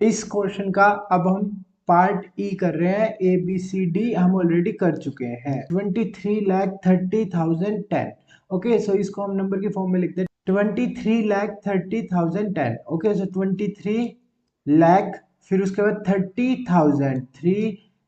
इस क्वेश्चन का अब हम पार्ट ई कर रहे हैं। ए बी सी डी हम ऑलरेडी कर चुके हैं। 23,30,10। ओके, सो इसको हम नंबर की फॉर्म में लिखते हैं 23,30,10। ओके, सो 23 लाख, फिर उसके बाद 30,000,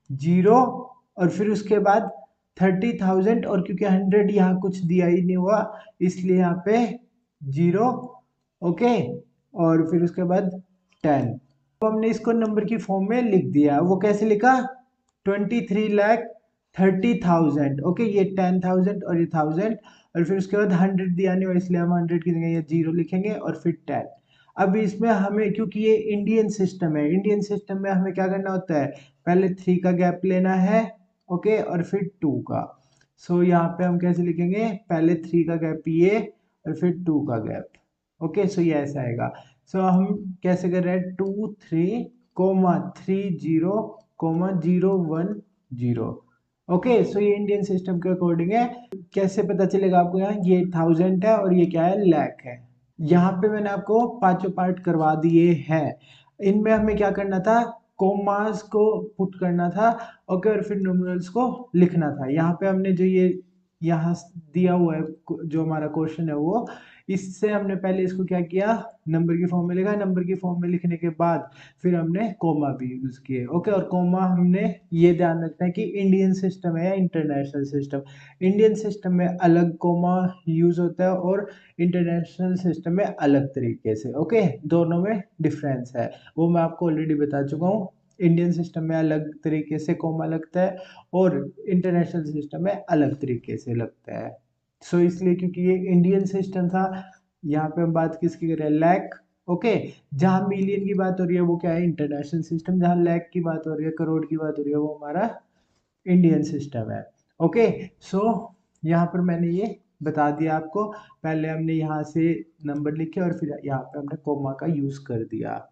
30 और फिर उसके बाद 30,000, और क्योंकि 100 यहाँ कुछ दिया ही नहीं हुआ इसलिए यहाँ पे 0। ओके, और फिर उसके बाद 10। तो हमने इसको नंबर की फॉर्म में लिख दिया। वो कैसे लिखा? 23,30,000। ओके, ये 10,000 और ये 1000, और फिर उसके बाद 100 दिया नहीं हुआ इसलिए हम 100 की जगह ये 0 लिखेंगे और फिर 10। अब इसमें हमें, क्योंकि ये इंडियन सिस्टम है, इंडियन सिस्टम में हमें क्या करना होता है, पहले 3 का गैप लेना है। ओके, और फिर 2 का। सो यहाँ पे हम कैसे लिखेंगे, पहले 3 का गैप ये और फिर 2 का गैप। ओके, सो ये ऐसा आएगा। सो हम कैसे कर रहे हैं, 2, 3, 30,1,0। ओके, सो ये इंडियन सिस्टम के अकॉर्डिंग है। कैसे पता चलेगा आपको, यहाँ ये 1000 है और ये क्या है, लाख है। यहाँ पे मैंने आपको पांचों पार्ट करवा दिए हैं। इनमें हमें क्या करना था, कोमास को पुट करना था। ओके, और फिर न्यूमेरल्स को लिखना था। यहाँ पे हमने जो ये यहाँ दिया हुआ है, जो हमारा क्वेश्चन है वो, इससे हमने पहले इसको क्या किया, नंबर की फॉर्म में लिखा। नंबर की फॉर्म में लिखने के बाद फिर हमने कोमा भी यूज किए। ओके, और कोमा हमने ये ध्यान रखना है कि इंडियन सिस्टम है या इंटरनेशनल सिस्टम। इंडियन सिस्टम में अलग कोमा यूज होता है और इंटरनेशनल सिस्टम में अलग तरीके से। ओके, दोनों में डिफरेंस है, वो मैं आपको ऑलरेडी बता चुका हूँ। इंडियन सिस्टम में अलग तरीके से कोमा लगता है और इंटरनेशनल सिस्टम में अलग तरीके से लगता है। सो इसलिए, क्योंकि ये इंडियन सिस्टम था, यहाँ पे हम बात किसकी कर रहे हैं, लैख। ओके, जहाँ मिलियन की बात हो रही है वो क्या है, इंटरनेशनल सिस्टम। जहाँ लैख की बात हो रही है, करोड़ की बात हो रही है, वो हमारा इंडियन सिस्टम है। ओके, सो यहाँ पर मैंने ये बता दिया आपको। पहले हमने यहाँ से नंबर लिखे और फिर यहाँ पे हमने कोमा का यूज कर दिया।